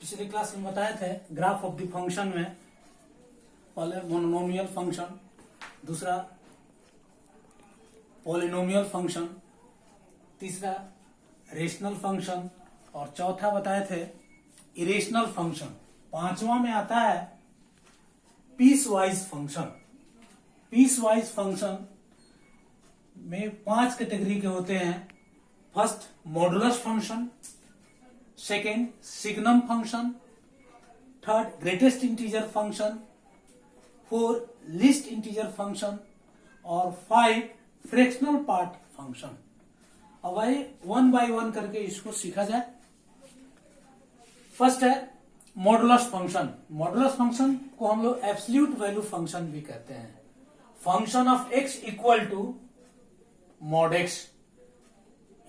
पिछली क्लास में बताए थे ग्राफ ऑफ द फंक्शन में पहले मोनोनोमियल फंक्शन, दूसरा पॉलिनोमियल फंक्शन, तीसरा रेशनल फंक्शन और चौथा बताए थे इरेशनल फंक्शन। पांचवा में आता है piecewise function. Piecewise function में 5 कैटेगरी के होते हैं। First modulus function, second signum function, third greatest integer function, 4 least integer function और 5 फ्रैक्शनल पार्ट फंक्शन। अब आइए 1 बाय 1 करके इसको सीखा जाए। फर्स्ट है मॉडुलस फंक्शन। मॉडुलस फंक्शन को हम लोग एब्सोल्यूट वैल्यू फंक्शन भी कहते हैं। Function of x equal to mod x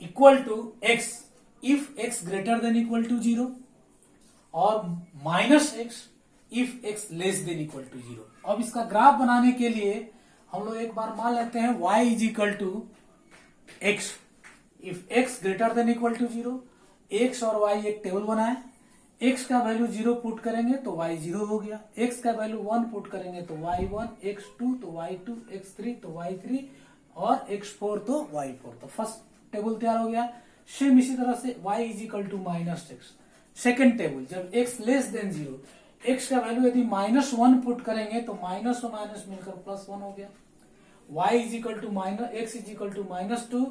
equal to x if x greater than equal to 0 और minus x if x less than equal to 0। अब इसका graph बनाने के लिए हम लोग एक बार मान लेते हैं y is equal to x if x greater than equal to 0। x और y एक टेबल बनाए। x का वैल्यू 0 पुट करेंगे तो y 0 हो गया। x का वैल्यू 1 पुट करेंगे तो y 1, x 2 तो y 2, x 3 तो y 3 और x 4 तो y 4। तो फर्स्ट टेबल तैयार हो गया। सेम इसी तरह से y is equal to minus x. Second table जब x लेस देन 0, x का वैल्यू यदि -1 पुट करेंगे तो माइनस और माइनस मिलकर +1 हो गया। y is equal to minus x is equal to -2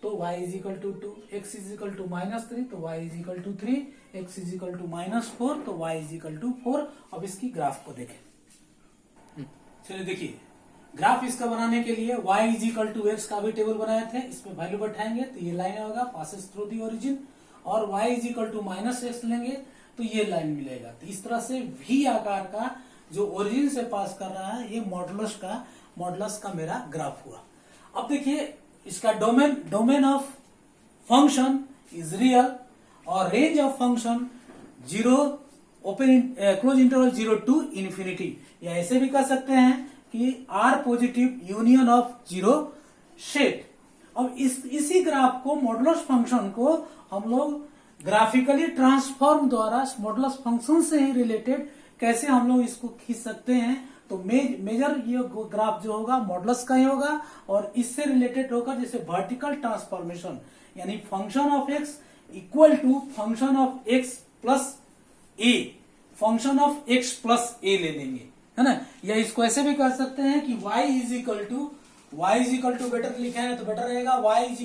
तो y is equal to 2, x is equal to -3 तो y is equal to 3, x is equal to -4 तो y इज इक्वल टू 4। अब इसकी graph को देखें। चलिए देखिए, ग्राफ इसका बनाने के लिए y is equal to x का भी टेबल बनाए थे। इसमें वैल्यू बैठाएंगे तो ये लाइन होगा पासेस थ्रू दी ओरिजिन, और y is equal to -x लेंगे तो ये लाइन मिलेगा। तो इस तरह से V आकार का जो ओरिजिन से पास कर रहा है, ये मॉडुलस का मेरा ग्राफ हुआ। अब देखिए इसका domain of function is real और range of function 0 open close interval 0 to infinity, या ऐसे भी कह सकते हैं कि r positive union of 0 set. अब इसी ग्राफ को मॉडुलस फंक्शन को हम लोग ग्राफिकली ट्रांसफॉर्म द्वारा मॉडुलस फंक्शन से ही रिलेटेड कैसे हम लोग इसको खींच सकते हैं। तो मेजर ये ग्राफ जो होगा मॉडुलस का ही होगा और इससे रिलेटेड होगा जैसे वर्टिकल ट्रांसफॉर्मेशन, यानी function of x equal to function of x plus a, function of x plus a ले लेंगे, है ना। या इसको ऐसे भी कह सकते हैं कि y is equal to better लिखा है तो बेटर रहेगा y is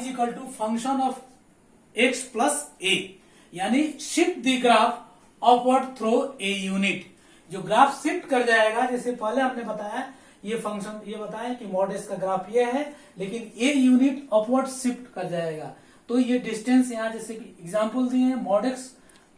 equal to function of x plus a, यानी shift the graph upward through a unit. जो ग्राफ शिफ्ट कर जाएगा, जैसे पहले हमने बताया ये फंक्शन ये बताया कि मॉड एक्स का ग्राफ ये है, लेकिन ए यूनिट अपवर्ड शिफ्ट कर जाएगा। तो ये डिस्टेंस यहाँ जैसे कि एग्जांपल दिए हैं मॉड एक्स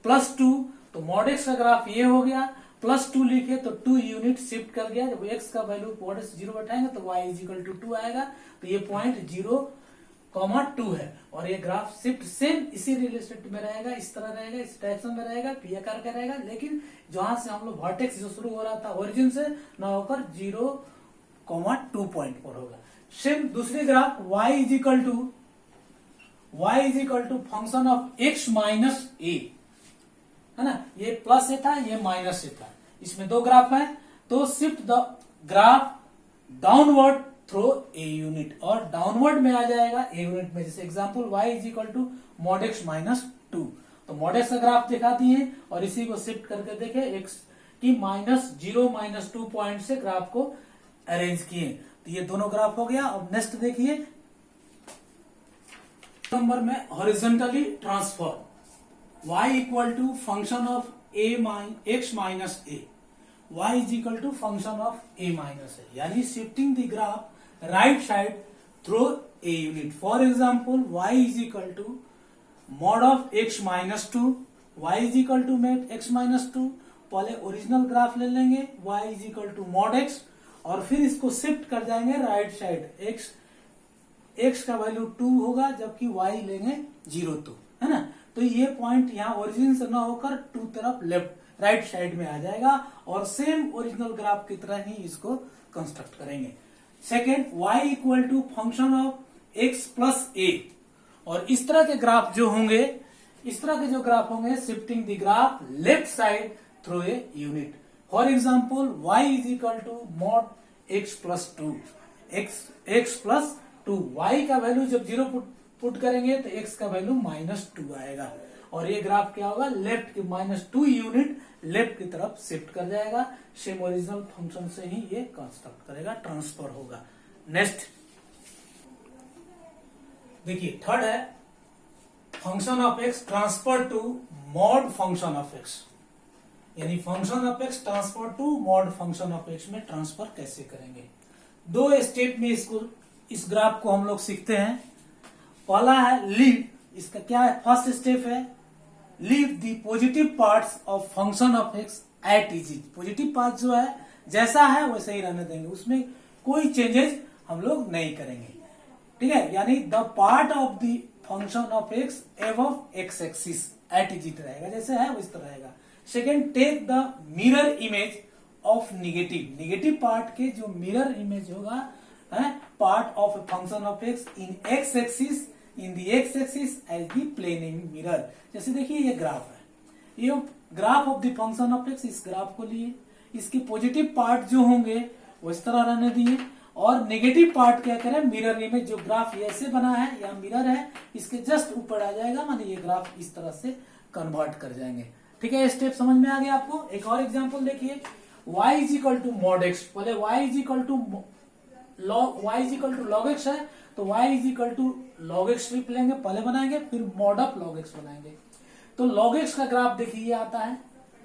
+2, तो मॉड एक्स का ग्राफ ये हो गया। +2 लिखे तो 2 यूनिट शिफ्ट कर गया। जब x का वैल्यू मॉड एक्स 0 बैठाएंगे तो y इज इक्वल टू 2 आएगा। तो ये पॉइंट 0,2 है और ये ग्राफ शिफ्ट सेम इसी रिलेटेड में रहेगा, इस तरह रहेगा, इस डायरेक्शन में रहेगा, पी आकार का रहेगा। लेकिन जहां से हम लोग वर्टेक्स जो शुरू हो रहा था ओरिजिन से ना होकर 0,2 पॉइंट पर होगा। सेम दूसरी graph y is equal to function of x minus a, है ना। ये प्लस ए था, ये माइनस ए था। इसमें 2 ग्राफ है तो shift the graph downward through a unit, और डाउनवर्ड में आ जाएगा ए यूनिट में। जैसे example y is equal to mod x -2, तो मॉड एक्स का ग्राफ दिखा दिए और इसी को शिफ्ट करके देखे x की -0 -2 पॉइंट से ग्राफ को अरेंज किए। तो ये दोनों ग्राफ हो गया। अब नेक्स्ट देखिए नंबर में horizontally transform y equal to function of x minus a, y is equal to function of a minus a, यानी shifting the graph right side through a unit. For example y is equal to mod of x -2, y is equal to x -2। पहले original graph ले लेंगे y is equal to mod x और फिर इसको shift कर जाएंगे right side. x का value 2 होगा जबकि y लेंगे 0, है ना। तो ये पॉइंट यहाँ ओरिजिन से ना होकर 2 तरफ लेफ्ट राइट साइड में आ जाएगा और सेम ओरिजिनल ग्राफ की तरह ही इसको कंस्ट्रक्ट करेंगे। Second y equal to function of x plus a, और इस तरह के ग्राफ जो होंगे इस तरह के जो ग्राफ होंगे, shifting the graph left side through a unit. For example y is equal to mod x plus two, x plus two, y का वैल्यू जब 0 पुट करेंगे तो x का वैल्यू -2 आएगा, और ये ग्राफ क्या होगा, लेफ्ट की -2 यूनिट लेफ्ट की तरफ शिफ्ट कर जाएगा। सेम ओरिजिनल फंक्शन से ही ये कंस्ट्रक्ट करेगा, ट्रांसफर होगा। नेक्स्ट देखिए, थर्ड है function of x transfer to mod function of x, यानी function of x transfer to mod function of x में ट्रांसफर कैसे करेंगे। 2 स्टेप में इस ग्राफ को हम लोग सीखते हैं। पहला है लीव, इसका क्या है, फर्स्ट स्टेप है leave the positive parts of function of x at is. Positive part जो है जैसा है वैसे ही रहने देंगे, उसमें कोई चेंजेस हम लोग नहीं करेंगे, ठीक है। यानी the part of the function of x above x axis at is रहेगा, जैसे है वैसे रहेगा। Second, take the mirror image of negative part के जो मिरर इमेज होगा, part of function of x in x axis, in the x axis as the plane in mirror. जैसे देखिए ये ग्राफ है, ये graph of the function of x, इस graph को लिए, इसके पॉजिटिव पार्ट जो होंगे वो इस तरह रहने दिए, और नेगेटिव पार्ट क्या करें, मिरर इमेज, जो ग्राफ ऐसे बना है या मिरर है इसके जस्ट ऊपर आ जाएगा, माने ये ग्राफ इस तरह से कन्वर्ट कर जाएंगे, ठीक है। स्टेप समझ में आ गया आपको। एक और एग्जांपल देखिए, y is equal to mod x, पहले y is equal to log x है तो y is equal to log x strip लेंगे, पहले बनाएंगे, फिर मॉड ऑफ लॉग एक्स बनाएंगे। तो लॉग एक्स का ग्राफ देखिए ये आता है,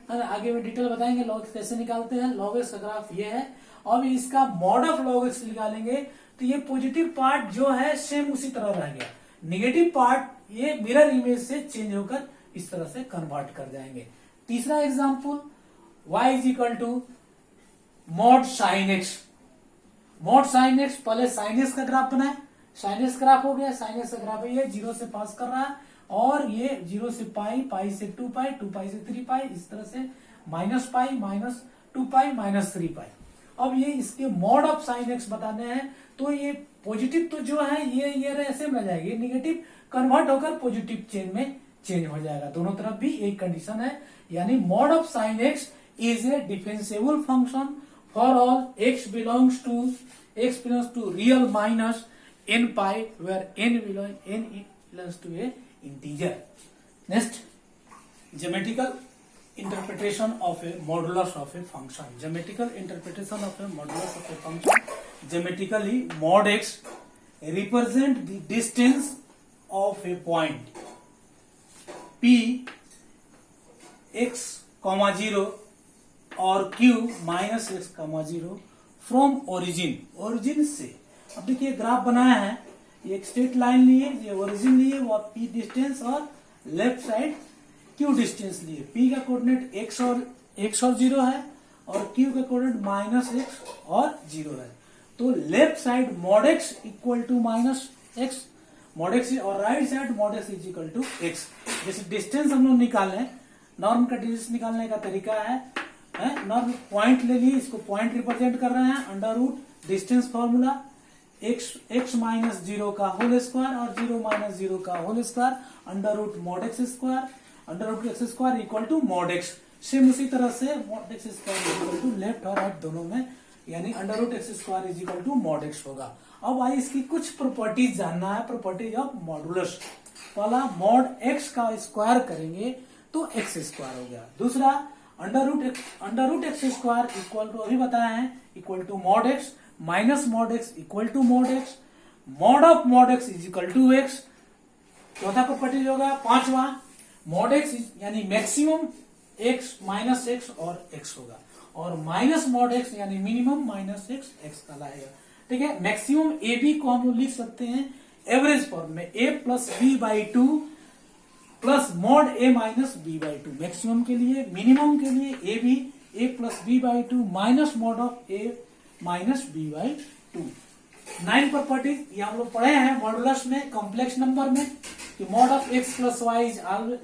आगे में डिटेल बताएंगे लॉग एक्स कैसे निकालते हैं। लॉग एक्स का ग्राफ ये है, अब इसका मॉड ऑफ लॉग एक्स निकालेंगे तो ये पॉजिटिव पार्ट जो है सेम उसी तरह रह गया, नेगेटिव पार्ट ये मिरर इमेज से चेंज होकर इस तरह से कन्वर्ट कर जाएंगे। तीसरा example, y is equal to mod sine x. Mod sine x, पहले साइन एक्स का ग्राफ बनाए, साइन एक्स ग्राफ हो गया, साइन एक्स का ग्राफ है ये 0 से पास कर रहा है, और ये 0 से पाई, पाई से 2 पाई, 2 पाई से 3 पाई, इस तरह से माइनस पाई, -2 पाई, -3 पाई। अब ये इसके मॉड ऑफ साइन एक्स बताने हैं, तो ये पॉजिटिव तो जो है ये ऐसे रह जाएगी, नेगेटिव कन्वर्ट होकर पॉजिटिव चेंज में चेंज हो जाएगा, दोनों तरफ भी एक कंडीशन है। यानी mod of sine x is a differentiable function for all x belongs to real minus n pi, where n belongs to a integer. Next, geometrical interpretation of a modulus of a function. Geometrical interpretation of a modulus of a function. Geometrically, mod x represent the distance of a point p x, 0 और q minus x, 0 from origin से। अब देखिए graph बनाया है, ये एक straight line लिए, ये ओरिजिन लिए, वो p डिस्टेंस और लेफ्ट साइड q डिस्टेंस लिए। p का कोऑर्डिनेट x और 0 है, और q का कोऑर्डिनेट -x और 0 है। तो left side mod x equal to -x, mod x, और right side mod x is equal to x। जैसे डिस्टेंस हम लोग निकालें, नॉर्म का डिस्टेंस निकालने का तरीका है, नॉर्म पॉइंट ले लिए, इसको पॉइंट रिप्रेजेंट कर रहे हैं, under root distance formula x minus 0 का होल स्क्वायर और 0 माइनस 0 का whole square, under root mod x square, under root x square equal to mod x. Same उसी तरह से mod x square equal to left और right दोनों में, यानी under root x square is equal to mod x होगा। अब आइए इसकी कुछ प्रॉपर्टीज जानना है, प्रॉपर्टीज ऑफ मॉडुलस। पहला, मॉड एक्स का स्क्वायर करेंगे तो एक्स स्क्वायर हो गया। दूसरा, under root x square equal to, अभी बताया है, equal to mod x minus mod x equal to mod x, mod of mod x is equal to x. चौथा प्रॉपर्टी होगा, पांचवा, मॉड एक्स यानी मैक्सिमम एक्स माइनस एक्स और x होगा, और माइनस मॉड एक्स यानी मिनिमम माइनस एक्स एक्स कहलाएगा, ठीक है। मैक्सिमम ए बी को हम लोग लिख सकते हैं एवरेज फॉर्म में, a plus B by 2 plus mod a minus B by 2। Maximum के लिए, मिनिमम के लिए A B a plus B by 2 minus mod of a minus B by 2। 9 properties ये हम लोग पढ़े हैं मॉडुलस में, कॉम्प्लेक्स नंबर में, कि mod of x plus y is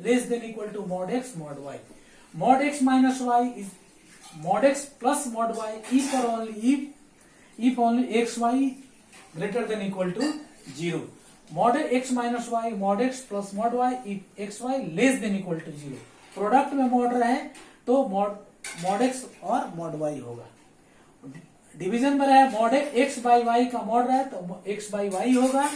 less than equal to mod x mod y, mod x minus y is mod x plus mod y if or only if only x y greater than equal to 0। Mod x minus y, mod x plus mod y, if x y less than equal to zero. Product में mod रहे तो mod x और mod y होगा। Division में रहे mod x by y का mod रहे तो एक्स बाई वाई होगा,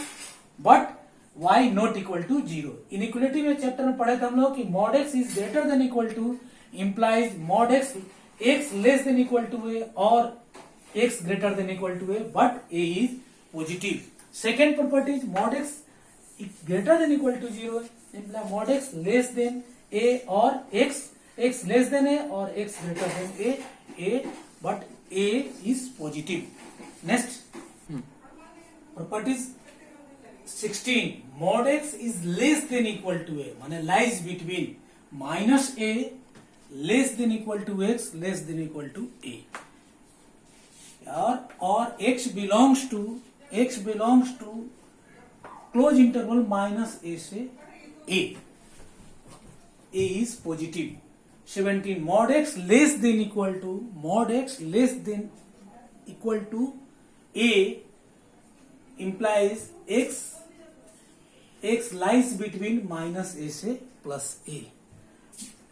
but y not equal to zero. Inequality में चैप्टर में पढ़े थे हम लोग कि mod x is greater than equal to implies mod x less than equal to a और x greater than equal to a, but a is positive. Second property is mod x greater than equal to zero imply mod x less than a और x less than a और x greater than a but a is positive. Next properties 16 mod x is less than equal to a माने lies between minus a less than equal to x less than equal to a or x belongs to close interval minus a से a is positive। 17 mod x less than equal to a implies x lies between minus a से plus a।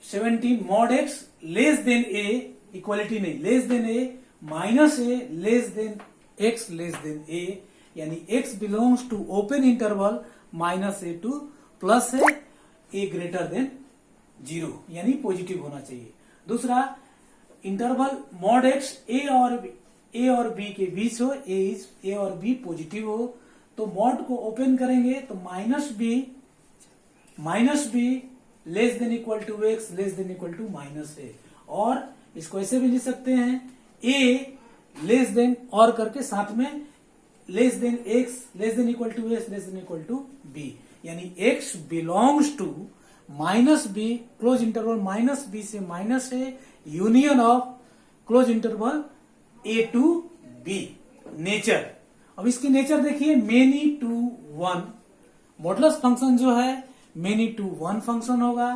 17 mod x less than a equality नहीं less than a minus a less than x less than a यानी x belongs to open interval minus a to plus a greater than 0 यानी positive होना चाहिए। दूसरा interval mod x a और b के बीच हो, a और b पॉजिटिव हो तो मॉड को ओपन करेंगे तो minus b less than equal to x less than equal to minus a, और इसको ऐसे भी लिख सकते हैं ए लेस देन और करके साथ में less than x less than equal to x less than equal to b यानी x belongs to minus b close interval minus b से minus a union of close interval a to b. Nature, अब इसकी nature देखिए many to one. Modulus function जो है many to one function होगा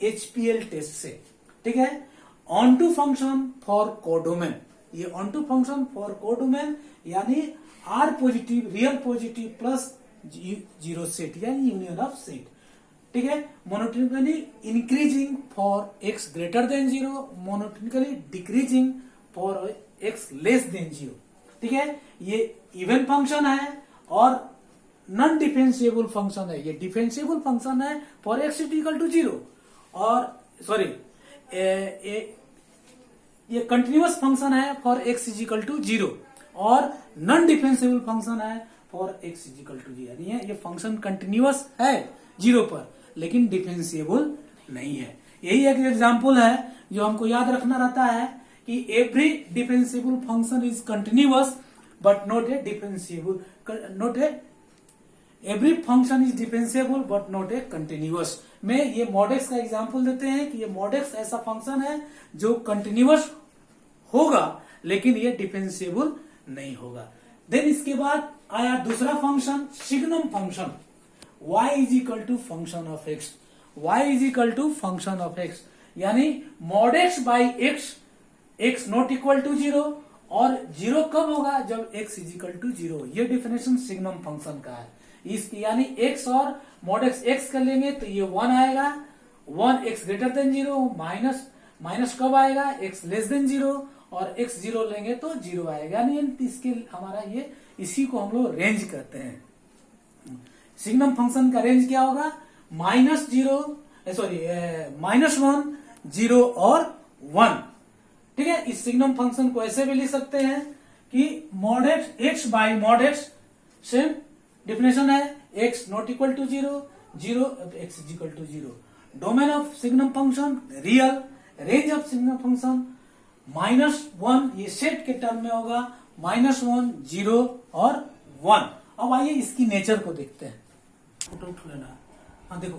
HPL test से, ठीक है। Onto function for codomain, ये onto function for codomain यानी R positive real positive plus zero set यानी यूनियन ऑफ सेट, ठीक है। Monotonically increasing for x greater than zero, monotonically decreasing for x less than zero, ठीक है। ये even function है और non differentiable function है। ये डिफरेंशिएबल फंक्शन है for x equal to zero और सॉरी ये कंटिन्यूअस फंक्शन है for x equal to zero और नॉन डिफरेंशिएबल फंक्शन है for x equal to zero. यानी ये फंक्शन कंटिन्यूअस है जीरो पर लेकिन डिफरेंशिएबल नहीं है। यही एक एग्जाम्पल है जो हमको याद रखना रहता है कि every differentiable function is continuous but not a differentiable, not a every function is differentiable but not a continuous. में ये mod x का एग्जांपल देते हैं कि ये mod x ऐसा फंक्शन है जो कंटिन्यूअस होगा लेकिन ये डिफरेंशिएबल नहीं होगा। देन इसके बाद आया दूसरा function signum function y is equal to function of x, y is equal to function of x यानी mod x by x not equal to zero और जीरो कब होगा जब x is equal to zero. ये definition signum function का है। इस यानी x और mod x कर लेंगे तो ये 1 आएगा, 1 x greater than zero, minus कब आएगा x लेस देन जीरो और x जीरो लेंगे तो जीरो आएगा। यानी इसके हमारा ये इसी को हम लोग रेंज कहते हैं। सिग्नम फंक्शन का रेंज क्या होगा माइनस वन जीरो और 1, ठीक है। इस सिग्नम फंक्शन को ऐसे भी लिख सकते हैं कि mod x by mod x same definition है x not equal to zero, zero x is equal to zero. Domain of signum function real, range of signum function -1 ये सेट के टर्म में होगा -1 0 और 1। अब आइए इसकी नेचर को देखते हैं। फोटो लेना, हाँ देखो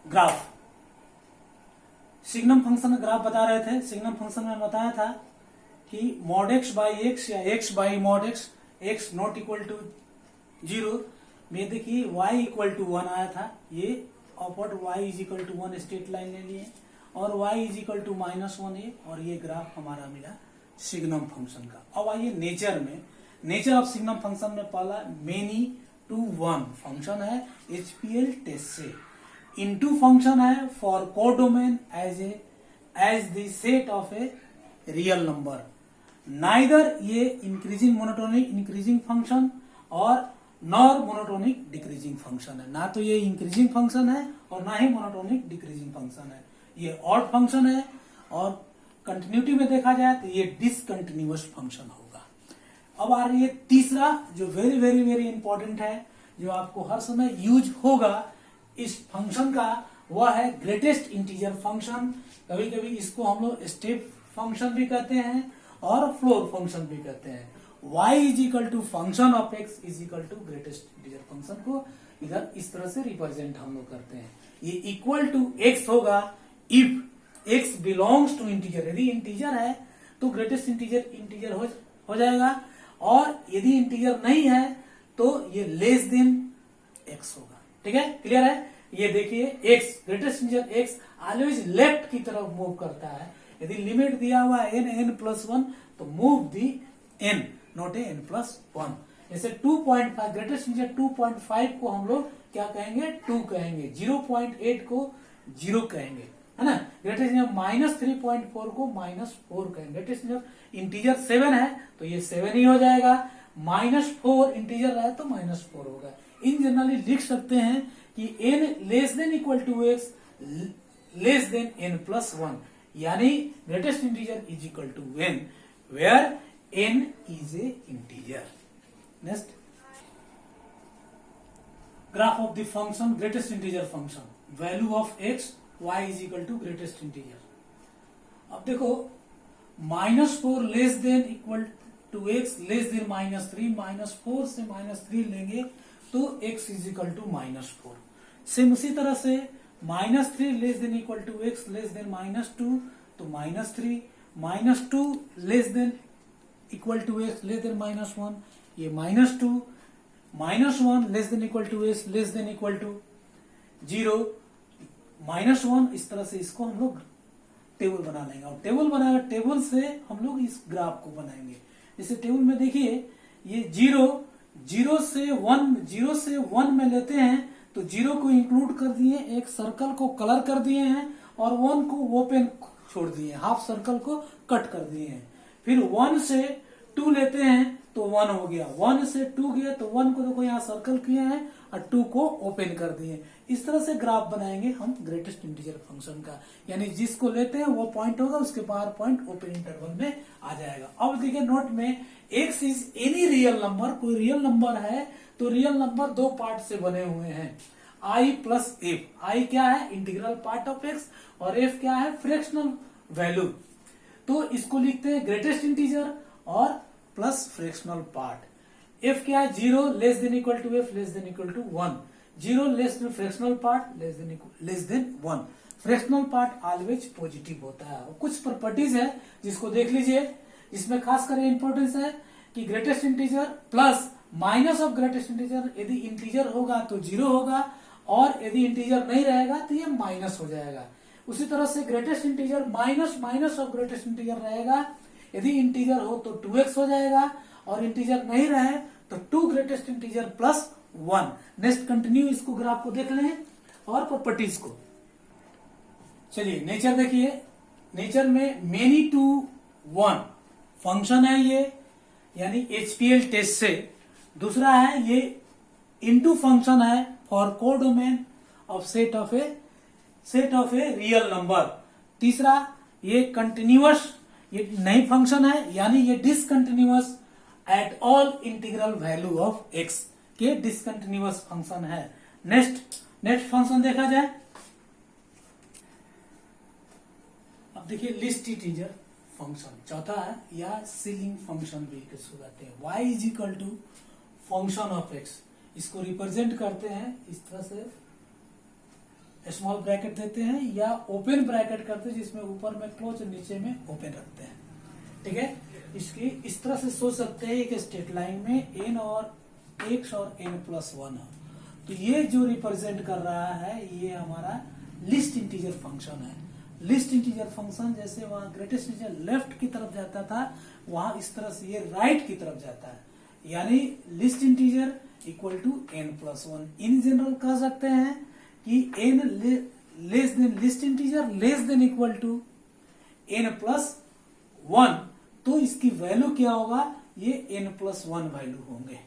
ग्राफ, सिग्नम फंक्शन का ग्राफ बता रहे थे। सिग्नम फंक्शन में बताया था कि mod x बाई एक्स या x by mod x not equal to zero में देखिए y इक्वल टू 1 आया था, ये upward y is equal to 1 straight line ले लिए और y इज इक्वल टू -1 है और ये ग्राफ हमारा मिला सिग्नम फंक्शन का। अब आइए नेचर में, नेचर ऑफ सिग्नम फंक्शन में पहला मेनी 1 फंक्शन है HPL टेस्ट से, इनटू फंक्शन है for codomain as the set of a real number. Neither ये इंक्रीजिंग मोनोटोनिक इंक्रीजिंग फंक्शन और नॉर मोनोटोनिक डिक्रीजिंग फंक्शन है, ना तो ये इंक्रीजिंग फंक्शन है और ना ही मोनोटोनिक डिक्रीजिंग फंक्शन है, ये ऑड फंक्शन है। और कंटिन्यूटी में देखा जाए तो ये डिसकंटिन्यूअस फंक्शन होगा। अब आ रही है तीसरा जो वेरी वेरी वेरी इंपॉर्टेंट है, जो आपको हर समय यूज होगा इस फंक्शन का, वह है ग्रेटेस्ट इंटीजर फंक्शन। कभी कभी इसको हम लोग स्टेप फंक्शन भी कहते हैं और फ्लोर फंक्शन भी कहते हैं। y is equal to function of x is equal to greatest integer function को इधर इस तरह से रिप्रेजेंट हम लोग करते हैं। ये इक्वल टू x होगा if x belongs to integer. यदि इंटीजर है तो ग्रेटेस्ट इंटीजर हो जाएगा, और यदि इंटीजर नहीं है तो ये लेस देन x होगा। ठीक है, क्लियर है? ये देखिए x greatest integer x always left की तरफ मूव करता है। यदि लिमिट दिया हुआ है n+1 तो move the n, not a n+1। जैसे 2.5 ग्रेटेस्ट इंटीजर 2.5 को हम लोग क्या कहेंगे? 2 कहेंगे। 0.8 को 0 कहेंगे, है ना। ग्रेटेस्ट इंटीजर -3.4 को -4 कहेंगे। ग्रेटेस्ट इंटीजर 7 है तो ये 7 ही हो जाएगा। -4 इंटीजर है तो -4 होगा। इन जनरली लिख सकते हैं कि n less than equal to x less than n+1, यानी greatest integer is equal to n where n is a integer. Next, graph of the function greatest integer function, value of x y is equal to greatest integer. अब देखो -4 less than equal to x less than -3, -4 से -3 लेंगे तो x is equal to -4। Same उसी तरह से -3 less than equal to x less than -2 तो -3, -2 less than equal to x less than -1, ये -2, -1 less than equal to x less than equal to 0, -1। इस तरह से इसको हम लोग टेबल बना लेंगे, और टेबल से हम लोग इस ग्राफ को बनाएंगे। जैसे टेबल में देखिए ये 0 से 1 में लेते हैं तो 0 को इंक्लूड कर दिए, एक सर्कल को कलर कर दिए हैं और 1 को ओपन छोड़ दिए, हाफ सर्कल को कट कर दिए हैं। फिर 1 से 2 लेते हैं तो 1 हो गया, 1 से 2 गया तो 1 को देखो यहाँ सर्कल किए हैं और 2 को ओपन कर दिए। इस तरह से ग्राफ बनाएंगे हम ग्रेटेस्ट इंटीजर फंक्शन का, यानी जिसको लेते हैं वो पॉइंट होगा, उसके बाहर पॉइंट ओपन इंटरवल में आ जाएगा। अब देखिए नोट में x is any real number, कोई रियल नंबर है तो रियल नंबर 2 पार्ट से बने हुए हैं, i प्लस f। i क्या है? इंटीग्रल पार्ट ऑफ x, और f क्या है? Fractional value. तो इसको लिखते हैं ग्रेटेस्ट इंटीजर और प्लस फ्रैक्शनल पार्ट। f क्या है? 0 less than equal to f less than equal to 1, 0 less than fractional part less than 1। Fractional part always positive होता है। और कुछ प्रॉपर्टीज है जिसको देख लीजिए, जिसमें खास कर इंपॉर्टेंस है कि greatest integer plus minus of greatest integer, यदि इंटीजर होगा तो 0 होगा और यदि इंटीजर नहीं रहेगा तो ये माइनस हो जाएगा। उसी तरह से greatest integer minus of greatest integer रहेगा, यदि इंटीजर हो तो 2x हो जाएगा और इंटीजर नहीं रहे तो 2 greatest integer plus 1। Next continue इसको ग्राफ को देख लें और प्रॉपर्टीज को। चलिए नेचर देखिए, नेचर में मेनी टू 1 फंक्शन है ये, यानी HPL टेस्ट से। दूसरा है ये इनटू फंक्शन है for codomain of set of a real number. तीसरा ये कंटिन्यूअस, ये नई फंक्शन है, यानी ये discontinuous at all integral value of x के डिसकंटिन्यूअस फंक्शन है। नेक्स्ट फंक्शन देखा जाए। अब देखिए लिस्ट इंटीजर फंक्शन चौथा है, या सीलिंग फंक्शन भी इसको कहते हैं। y is equal to function of x, इसको रिप्रेजेंट करते हैं इस तरह से, स्मॉल ब्रैकेट देते हैं या ओपन ब्रैकेट करते हैं, जिसमें ऊपर में क्लोज नीचे में ओपन रखते हैं। ठीक है, इसकी इस तरह से सोच सकते हैं कि स्ट्रेट लाइन में n और x और n+1 है, तो ये जो रिप्रेजेंट कर रहा है ये हमारा लिस्ट इंटीजर फंक्शन है। लिस्ट इंटीजर फंक्शन जैसे वहां ग्रेटेस्ट इंटीजर लेफ्ट की तरफ जाता था, वहां इस तरह से ये राइट की तरफ जाता है, यानी least integer equal to n+1। In general कह सकते हैं कि n less than least integer less than equal to n+1, तो इसकी वैल्यू क्या होगा, ये n+1 वैल्यू होंगे।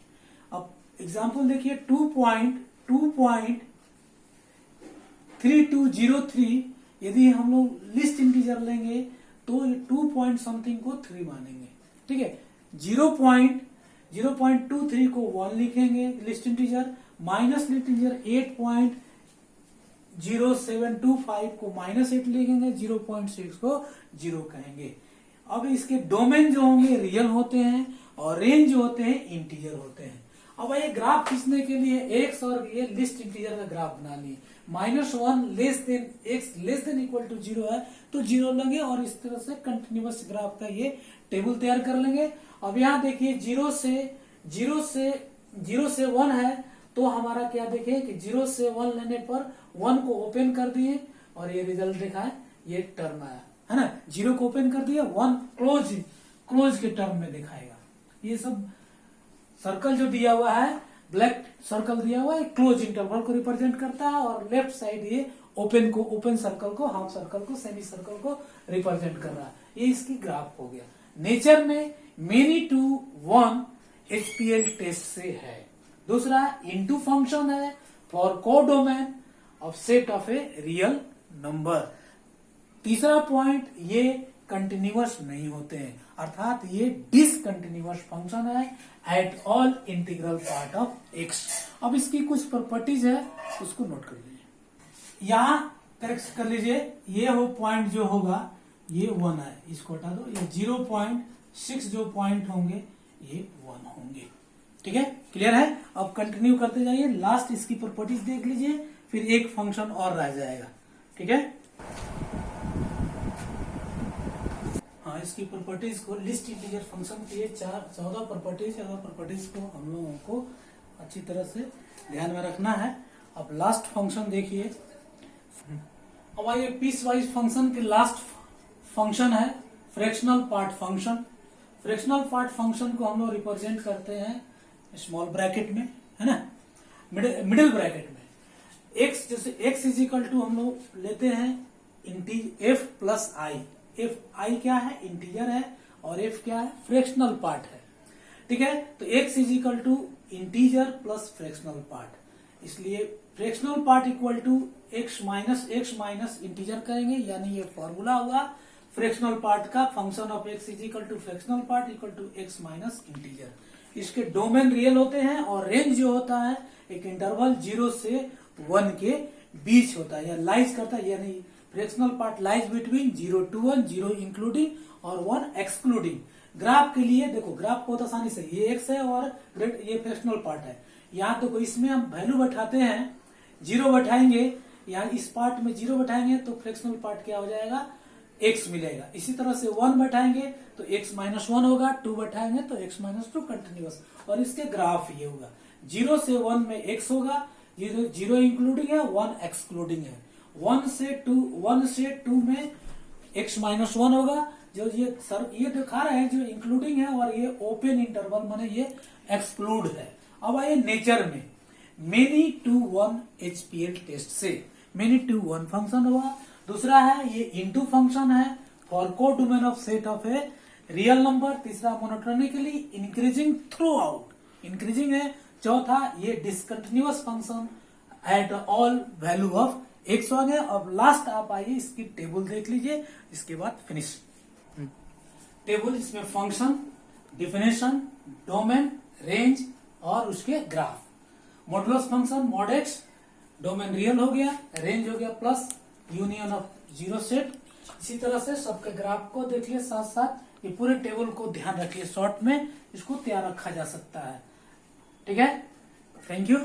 अब एग्जांपल देखिए 2.3203, यदि हम लोग लिस्ट इंटीजर लेंगे तो 2 पॉइंट समथिंग को 3 मानेंगे, ठीक है। 0.23 को 1 लिखेंगे list integer, minus list integer 8.0725 को -8 लिखेंगे, 0.6 को 0 कहेंगे। अब इसके डोमेन जो होंगे रियल होते हैं और रेंज जो होते हैं इंटीजर होते हैं। अब ये ग्राफ खींचने के लिए एक्स और ये लिस्ट इंटीजर का ग्राफ बना लिए, -1 less than x less than equal to 0 है तो 0 लेंगे और इस तरह से कंटिन्यूअस ग्राफ का ये टेबल तैयार कर लेंगे। अब यहाँ देखिए 0 से 1 है तो हमारा क्या देखे कि 0 से 1 लेने पर 1 को ओपन कर दिए और ये रिजल्ट देखा है, ये टर्म आया है ना। 0 को ओपन कर दिया, 1 क्लोज के टर्म में दिखाएगा। ये सब सर्कल जो दिया हुआ है, ब्लैक सर्कल दिया हुआ है, क्लोज इंटरवल को रिप्रेजेंट करता है और लेफ्ट साइड ये ओपन सर्कल को, हाफ सर्कल को, सेमी सर्कल को रिप्रेजेंट कर रहा है। ये इसकी ग्राफ हो गया। नेचर में मेनी टू 1 HPL टेस्ट से है। दूसरा इनटू फंक्शन है for codomain of set of a real number. तीसरा पॉइंट, ये कंटिन्यूअस नहीं होते हैं, अर्थात ये डिसकंटिन्यूअस फंक्शन है at all integral part of x. अब इसकी कुछ प्रॉपर्टीज है, उसको नोट कर लीजिए। यहां करेक्ट कर लीजिए, ये हो पॉइंट जो होगा ये 1 है, इसको हटा दो। ये 0.6 जो पॉइंट होंगे ये 1 होंगे, ठीक है, क्लियर है। अब कंटिन्यू करते जाइए, लास्ट इसकी प्रॉपर्टीज देख लीजिए, फिर एक फंक्शन और रह जाएगा, ठीक है। हाँ, इसकी प्रॉपर्टीज को, लिस्ट इंटीजर फंक्शन की 14 प्रॉपर्टीज को हम लोगों को अच्छी तरह से ध्यान में रखना है। अब लास्ट फंक्शन देखिए। अब आइए पीस वाइज फंक्शन के लास्ट फंक्शन है fractional part function. Fractional part function को हम लोग रिप्रेजेंट करते हैं स्मॉल ब्रैकेट में, है ना, मिडिल ब्रैकेट में। एक्स जैसे x इज इक्वल टू हम लोग लेते हैं f plus I. F I क्या है, इंटीजर है, और एफ क्या है, फ्रैक्शनल पार्ट है, ठीक है। तो x is equal to integer plus fractional part, इसलिए fractional part equal to x minus integer करेंगे, यानी ये फॉर्मूला हुआ फ्रैक्शनल पार्ट का, function of x is equal to fractional part equal to x minus integer. इसके domain real होते हैं और रेंज जो होता है एक इंटरवल 0 से 1 के बीच होता है या लाइज करता है, यानी fractional part lies between 0 to 1, 0 including और 1 एक्सक्लूडिंग। ग्राफ के लिए देखो, ग्राफ बहुत आसानी से, ये x है और ये फ्रैक्शनल पार्ट है। यहाँ तो इसमें हम वैल्यू बैठाते हैं, 0 बैठाएंगे, यहाँ इस पार्ट में 0 बैठाएंगे तो फ्रैक्शनल पार्ट क्या हो जाएगा, x मिलेगा। इसी तरह से 1 बैठाएंगे तो x माइनस 1 होगा, 2 बैठाएंगे तो x माइनस 2 कंटिन्यूअस, और इसके ग्राफ ये होगा 0 से 1 में x होगा, 0 इंक्लूडिंग है, 1 एक्सक्लूडिंग है। 1 से 2 में x माइनस 1 होगा, जो ये दिखा रहे हैं जो इंक्लूडिंग है, और ये ओपन इंटरवल माने ये एक्सक्लूड है। अब आइए नेचर में, मेनी टू 1 HPL टेस्ट से मेनी टू 1 फंक्शन हुआ। दूसरा है ये इनटू फंक्शन है for codomain of set of a real number. तीसरा monotonically increasing throughout, increasing है। चौथा ये discontinuous function at all value of x आ गया। अब लास्ट आप आइए इसकी टेबल देख लीजिए, इसके बाद फिनिश टेबल। इसमें फंक्शन, डिफिनेशन, डोमेन, रेंज और उसके graph. Modulus function mod x, domain real हो गया, रेंज हो गया प्लस यूनियन ऑफ 0 सेट। इसी तरह से सबके ग्राफ को देख लिया, साथ साथ ये पूरे टेबल को ध्यान रखिए, शॉर्ट में इसको तैयार रखा जा सकता है, ठीक है। Thank you.